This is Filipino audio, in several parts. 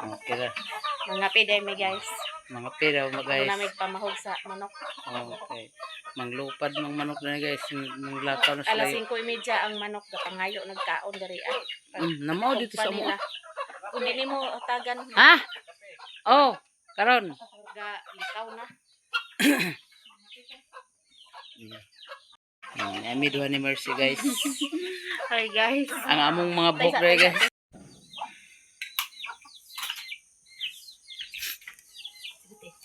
Okay ra. Mga piday mi guys. Mga pira mo Ako guys. na may pamahog sa manok. Okay. Manglupad mong manok na guys. Manglakaw na sila. Alas 5:30 ang manok pangayo nagkaon diri ay. Namaw dito sa mo. Kundi nimo tagan. Ha? Oh, karon. Ga likaw na. Ami duha ni Mercy guys. Hi guys. Ang among mga buhok guys.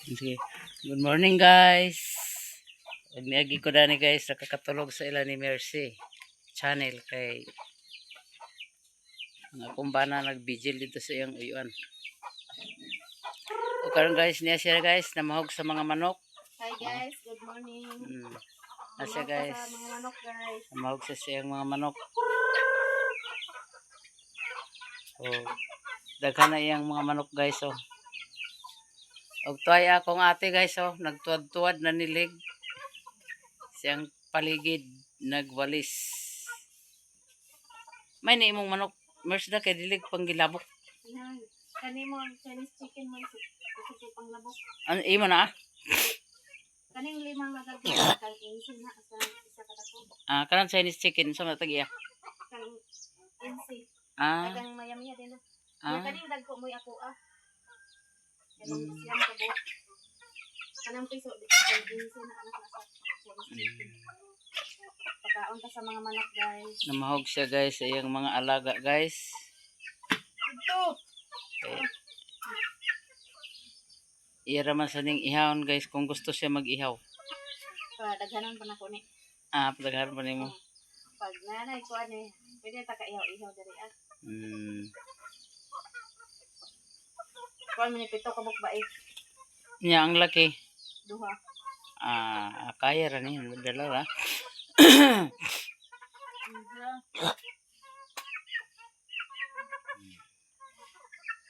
Sige. Good morning guys. Nagniagi ko dani guys, nakakatulog sa ila ni Mercy channel kay ang akong bana nagbigil dito sa iyang uyuan. O karon guys, niya siya guys namahog sa mga manok. Hi guys, good morning. Asya guys. Sa mga manok guys. Namahog sa siyang mga manok. Oh, daghan na iyang mga manok guys oh. Og tuay akong ate guys oh, nagtuad-tuad na nilig. Siyang paligid nagwalis. May na imong manok, Mercy na kay dilig panggilabok. Kani mo Chinese chicken mo kasi panglabok. Ano imo na? Kaning limang nagagawin kang insin na sa isa ka dako. Kanan Chinese chicken sa matag-iya. Kang insin. Ah. Kang mayamiya din na. Kaning dagko mo ako Kanang siyang kabo. Kanang piso kang insin na anak na sa Chinese chicken. Pagkaon ka sa mga manok guys. Namahog siya guys sa iyang mga alaga guys. Ito. Okay. Ira man sa ning ihawon guys kung gusto siya mag-ihaw. Daghanan pa na ko ni. Padaghan pa nimo. Pag nanay ko ani, pwede ta ka ihaw-ihaw diri Kuan man pito ka bukbait. Nya ang laki. Duha. Kaya ra ni dala ra.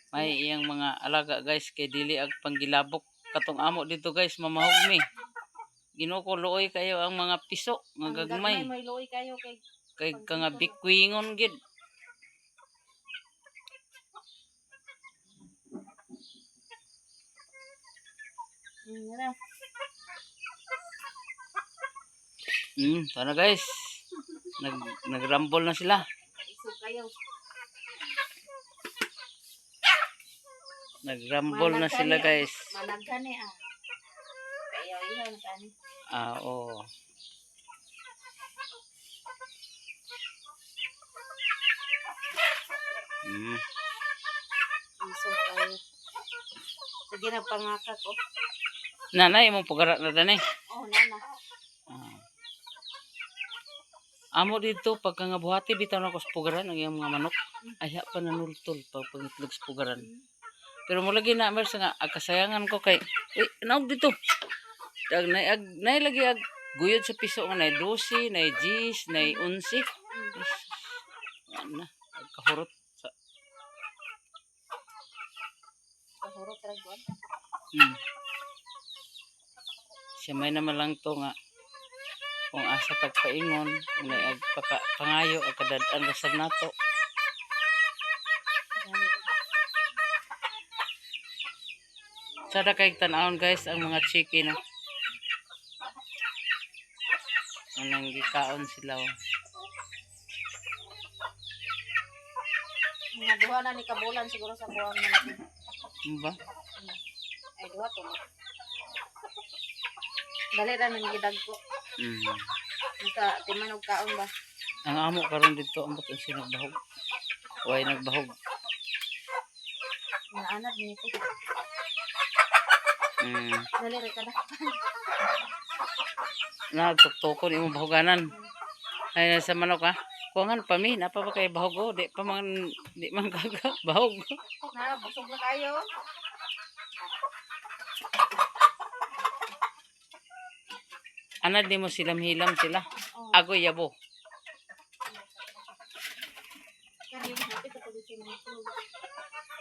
May iyang mga alaga guys kay dili ag panggilabok katong amo dito guys mamahog mi. Ginoo ko luoy kayo ang mga piso nga gagmay. May luoy kayo Kay ka nga bikwingon gid. Sana guys. Nagrambol na sila. Iso kayo. Nagrambol na sila guys. Managhan ni Kayaw-ihaw na kani. Oo. Iso kayo. Sige na pangaka ko. Nanay mo pagara na dani. Oh, nana. Amo dito pagka nga buhati bitaw na ko sa pugaran ang iyang mga manok. Aya pa nanultol pag pangitlog sa pugaran. Pero mo lagi na Mercy nga kasayangan ko kay naog dito. Nay lagi ag guyod sa piso nga nay 12, nay 10, nay 11. Ana, kahurot sa. Kahurot ra gyud. Siya may naman lang to nga kung asa tagpaingon kung nay ag pangayo ag kadad-an rasad nato. Sada kay tan-awon guys ang mga chicken no. Anong gikaon sila oh. Mga duha na ni kabulan siguro sa buwang malaki. Ba? Ay duha to. Dali ra nang gidag ko. Naka timan og kaon ba? Ang amo karon dito ambot ang sila nagbahog. Way nagbahog. Naanad ni ito. Dali ra kada. Nagtuktukon imong bahoganan. Ay sa manok ha. Kuangan pa mi napa ba kay bahog oh, di man kaga bahog. Na busog na kayo. Anad di mo hilam sila. Agoy yabo.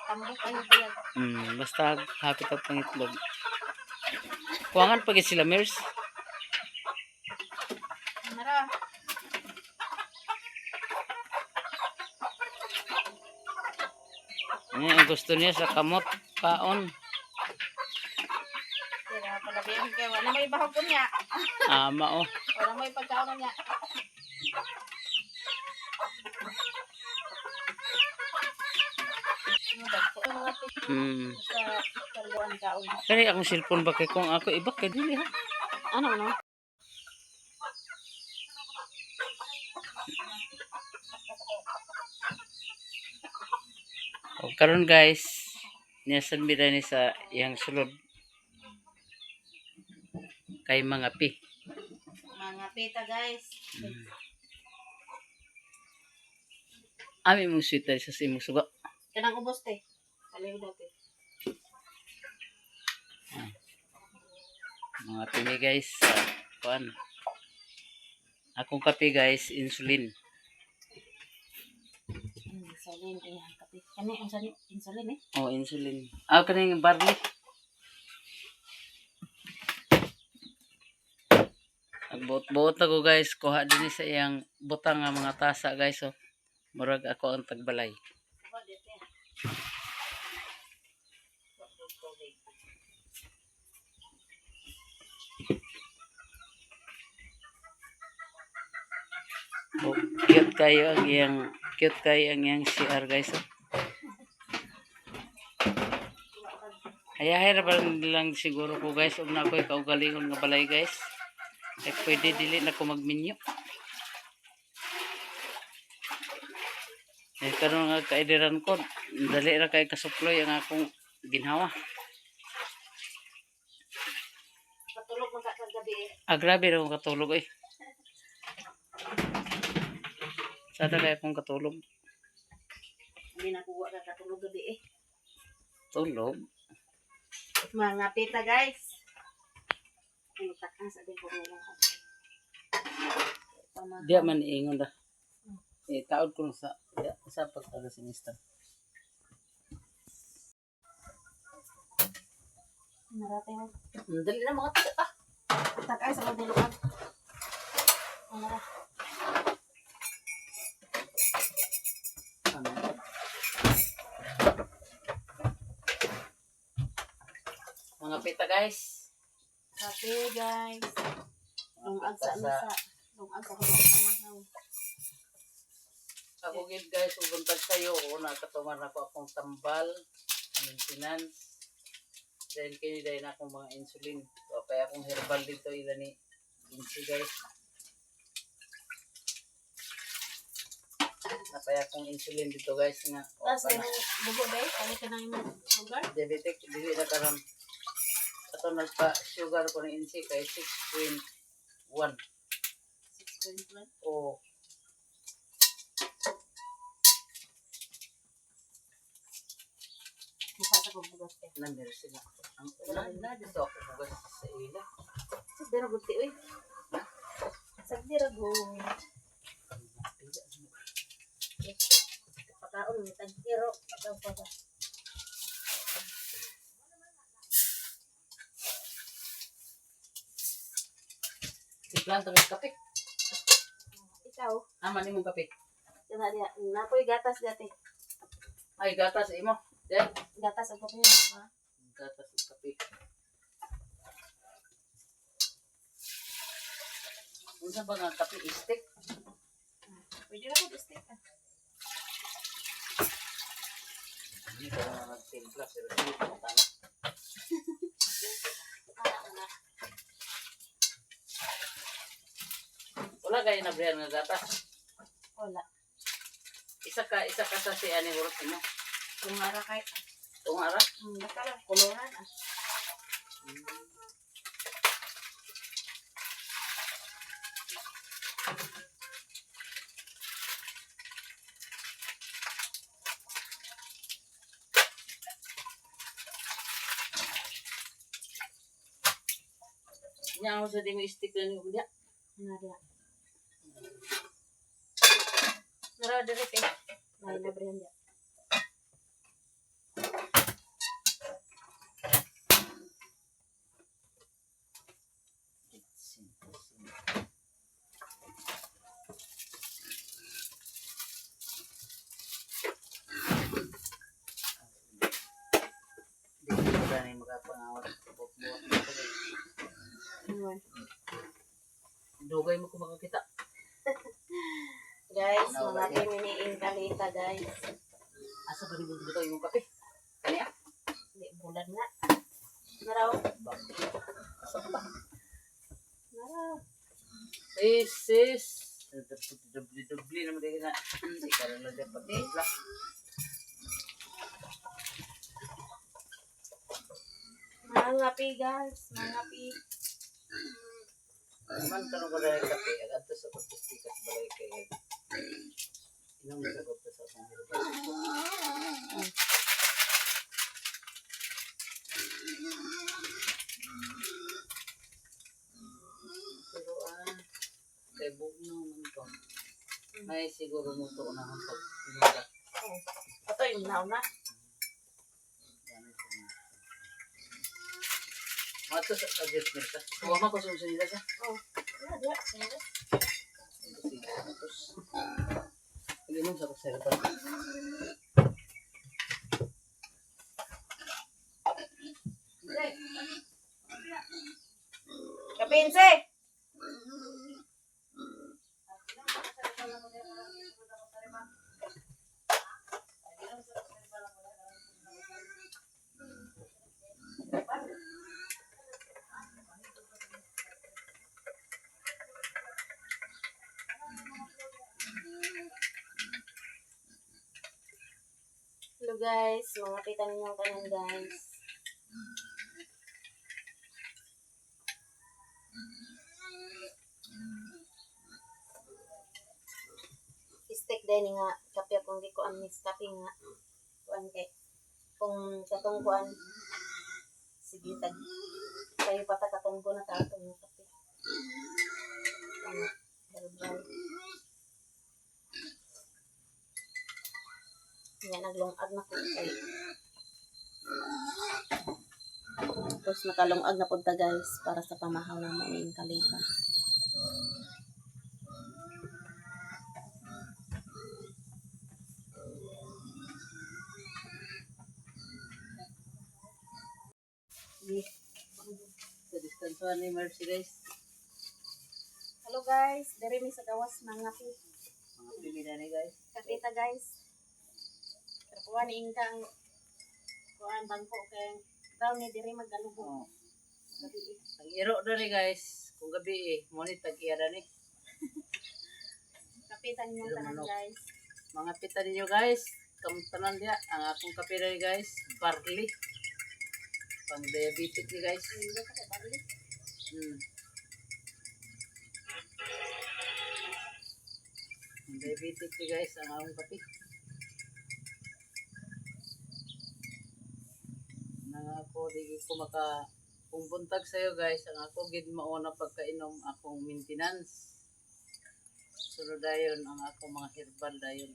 Tambok kayo biya. Basta hapit ang pangitlog. Kuangan pag sila Mercy. Nara. Yan ang gusto niya sa kamot. Kaon. Kaya pala biyan kaya wala may bahog ko niya. Ama oh. Wala may pagkaon niya. Hmm. Sa karbuan kaon. Kani akong cellphone ba kay kung ako iba kay dili ha. Ano ano? O karon guys, niyasan bida ni sa iyang sulod kay mga pi. Mga pita guys. Ami mong sweet dahil sa imong suga. Kanang ubos te. Kaliw dati. Mga pini guys, kuan. Akong kape guys, insulin. Insulin kaya kape. Kani insulin eh. Oh, insulin. Ah, kaning barley. Buot ako guys, kuha din sa iyang butang nga mga tasa guys. So, murag ako ang tagbalay. Oh, cute kayo ang iyang CR guys. Oh. Ayahay na ba lang siguro ko guys, na ako kaugalingon nga balay guys. Eh pwede dili na ko magminyo. Eh karon nga kaidiran ko, dali ra kay kasuploy ang akong ginhawa. Patulog mo sa gabi eh. Ah, grabe ra akong katulog eh. Sada kay akong katulog. Hindi nakuha ka katulog gabi eh. Tulog? Mga pita guys. Ano takang sa din ko ngayon. Diya man iingon da. Eh, taod ko sa pagtaga semester. Narate mo. Dali na mga tita. Takay sa kadiluan. Ano ra? Mga pita guys. Kape guys. Lungag sa lungag sa mga pamahaw. Ako gid guys, ubuntag sayo o nakatuman ako akong tambal, maintenance. Then kini dahil na akong mga insulin. So kaya akong herbal dito ila ni Insi guys. Napaya akong insulin dito guys nga. Tapos yung dugo guys, kaya ka na yung sugar. Diabetic, dili na karon. Ato nagpa sugar ko ni Insi kay 6.1. 6.1. O Mukha sa kong bugas eh. number sila. Ang dito ako bugas sa ila. Sabdi ra guti uy. Sabdi ra go. Pagkaon ni tagkiro ataw pa ba. Tiplan to kape. Ikaw, Ama ni mong kape. kana dia napoy gatas dati. Ay gatas imo. Dai. Gatas ang kape ha. Gatas ug kape. Unsa ba nga kape stick? Pwede ra ko stick. Hindi ko na nagtimpla pero hindi ko tama. Wala kayo na briyan nga gatas. Wala. Isa ka sa si ani hurot mo. Kung ara kay Tungara. basta lang kuluran ah. Nya ako sa di mo stick lang yung dia. Ano dia? Nara dire te. Nay na brihan dia. pangawat sa buhat. Ayun. Dugay mo kung makakita. Guys, mga piminiing kalita guys. Asa ba rin dito yung kape? Kanya? Hindi, bulan nga. Naraw. Asa ba? Naraw. Sis. Dubli naman din na. Hindi ka lang lang pati. Mga pi guys, mga pi. Naman ka nung balay kape. Agad to sa pagpustikas balay kay. Inang masagot to sa panghirupan. Pero kay bugno man to. May siguro mo to na ang pag-inuga. Ito yung nauna. Mato sa target nila. Huwag mo ko susunod nila siya. Oh. Wala dia. Sige. Tapos, pag-inom sa kasaripan. Kapinse. Hello guys, mga pita ninyong kanan guys. Steak din nga kapya kung di ko ang mix kape nga. Kuan kay kung katong kuan sige tag kayo pata katong ko na tatong nga kape. Ano, herbal. Yan, naglungag na po kay. Tapos nakalungag na punta guys para sa pamahaw na maing kalita. Sa distansuan ni Mercedes. Hello guys, dere mi sa gawas mga pi. Mga pimila ni guys. Kapita guys. Kapuan ingkang kuan bangko kay daw ni diri magalubo. Oh. Ang iro na ni guys. Kung gabi monit tag-iyara ni. Kapita niyo tanan Manok. guys. Mga pita ninyo guys. Kamutanan dia. Ang akong kape na ni guys. Barley. Pang diabetic ni guys. Hindi ka kay barley. Ang diabetic ni guys. Ang akong kape. Nang ako di ko maka kung buntag sa'yo guys, ang ako gid mauna pagkainom akong maintenance. Sunod dayon ang akong mga herbal dayon.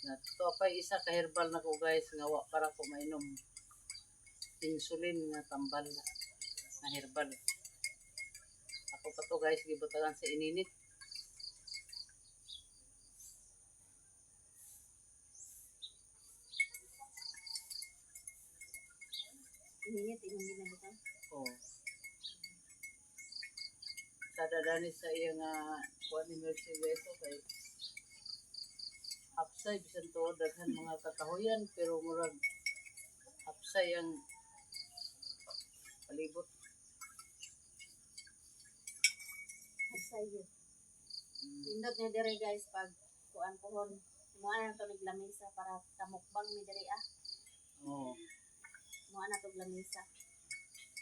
Nato pa isa ka herbal na ko guys nga wa para ko mainom. Insulin nga tambal na herbal. Ako pa to guys gibutagan sa ininit. Init imong ginabutan. Oh. Kada dani sa iya nga kuan ni Mercedes kay hapsay bisan tuod daghan mga kakahuyan pero murag hapsay ang palibot. Asayo. Pindot ni dere guys pag kuan pohon. Mo ana to naglamisa para kamukbang ni dere ah. Oh. Mo ana to lamisa.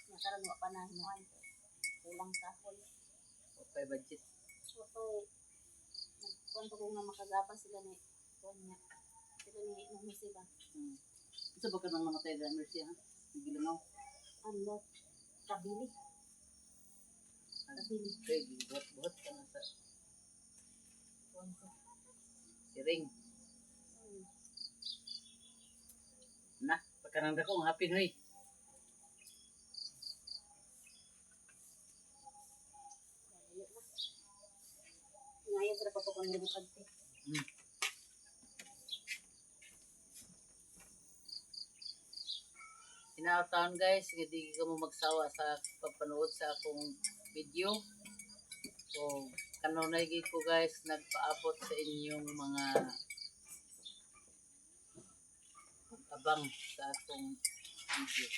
Nya karon wa pa na himuan ko. Kulang kahoy. Okay budget. So kuan ko nga makagapas sila ni kuan niya. Sila ni Mumisi ba? Isa ba ka nang namatay na Mercy ha? Gilangaw. Ano? Kabili. Kabili. Okay, buhat-buhat ka na sa Kuan ko. siring. Na, pagkanang dako ang happy hoy. Ngayon sa ko kung hindi pagti. Inautaon guys, hindi ka mo magsawa sa pagpanood sa akong video. So, kanunay gid ko guys, nagpaabot sa inyong mga abang sa akong video.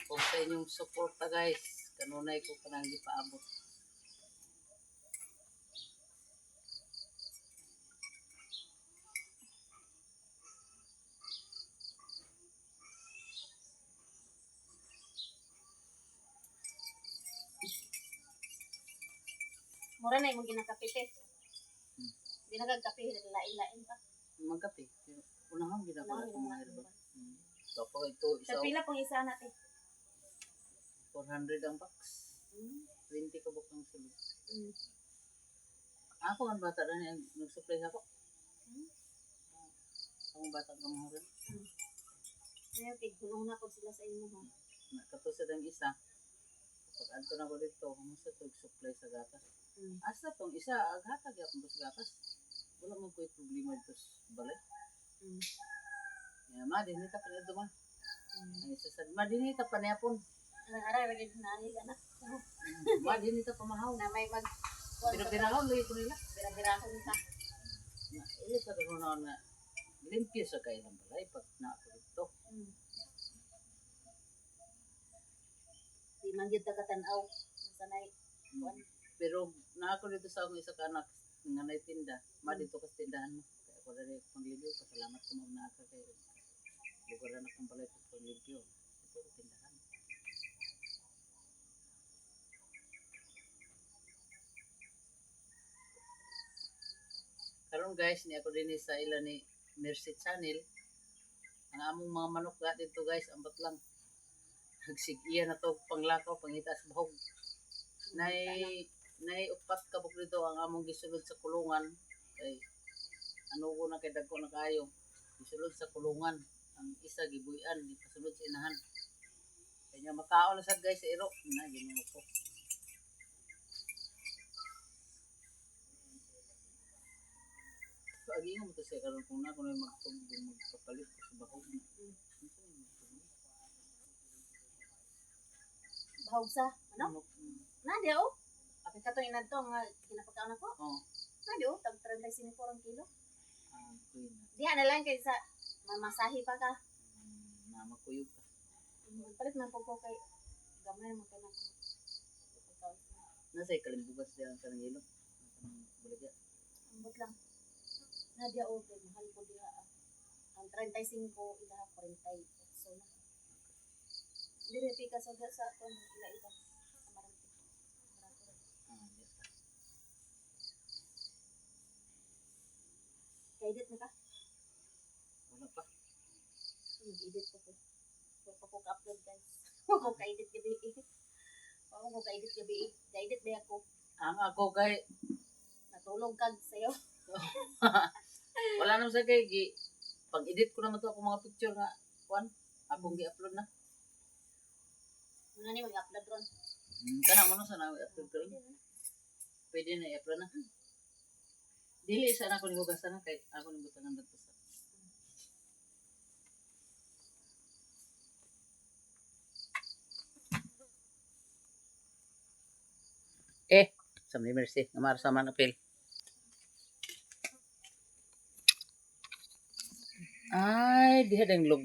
Kung sa inyong suporta guys, kanunay ko kanang gipaabot. Mura na imong ginakapit eh. Di na kagkape, lain-lain pa. Magkape. Unahang ginagawa ko mga herbal. So, po ito, Sa isa, pila pong isa natin. 400 ang box. 20 ka bukang sulod. Mm. Ako ang bata na niya, nag-supply ako. Ang bata ka mga rin. Ngayon, tigulong na po sila sa inyo ha. Nakatusad ang isa. Kapag anto na ko dito, kumusta ito supply sa gatas. Asa tong isa, aghatag akong sa gatas. Wala mo ko yung problema dito sa balay. Ya, ma, dinita pa niya duman. Ang isa sa, ma, dinita pa niya po. Arang-arang, lagi nani ka na. Ma, dinita pa mahaw. Na may mag... Pinapirahon lagi ko nila. Bira-birahon ka. Na, ili sa rin na limpyo sa kayo ng balay pag naako dito. Di man yun katanaw. Sanay. Pero naako dito sa akong isa ka anak nga naitinda. Ma, dito ka sa tindahan mo. Kaya ako rin akong limpyo. Pasalamat ko mga naaka kayo. Lugar na akong balay pag limpyo. Ito ka tindahan. Karon guys, ni ako din sa ila ni Mercy Channel. Ang among mga manok ga dito guys, ambat lang. Nagsigiya na to panglakaw, pangita sa bahog. Nay upat ka buk dito ang among gisulod sa kulungan. Kay ano ko na kay dagko na kayo. Gisulod sa kulungan. Ang isa gibuyan, gipasulod sa inahan. Kaya makaon na sad guys sa iro. Na ginoo ko. So, agi mo to siya karon kung na kuno magtumbong magpapalit ko sa bahog na. Bahog sa, ano? Nadi o? Apit ka to inad to, nga kinapagkaan ako. Oh, Nadi o, tag 35 ang kilo. queen. Diha na lang kay sa mamasahi pa ka. Na makuyog ka. Palit man po ko kay gamay mo kay nako. Nasa kalimbugas diyan sa ngilo. Ang baligya. Ambot lang. Nadia o, kay mahal ko diha. Ang 35 ilaha 48. So na. Dire pika sa kon ila-ila. Amarante. Yes. Kaedit na ka? Wala pa. Mag-edit ko po. Huwag pa ko ka-upload guys. Huwag ko ka-edit gabi. Huwag ko ka-edit gabi. Ka-edit ba ako? Ang ako kay Natulog kag sa'yo. wala naman sa kay pag-edit ko naman to ako mga picture nga kuan akong gi-upload na. Muna ni mag-upload ron. Kana mo na sana i-upload ko rin. Pwede na i-upload na. Dili sana ako nihugasan na kay ako ni butangan dito sa. Sa Mercy, ngamar sa manapil. Ay, diha dang log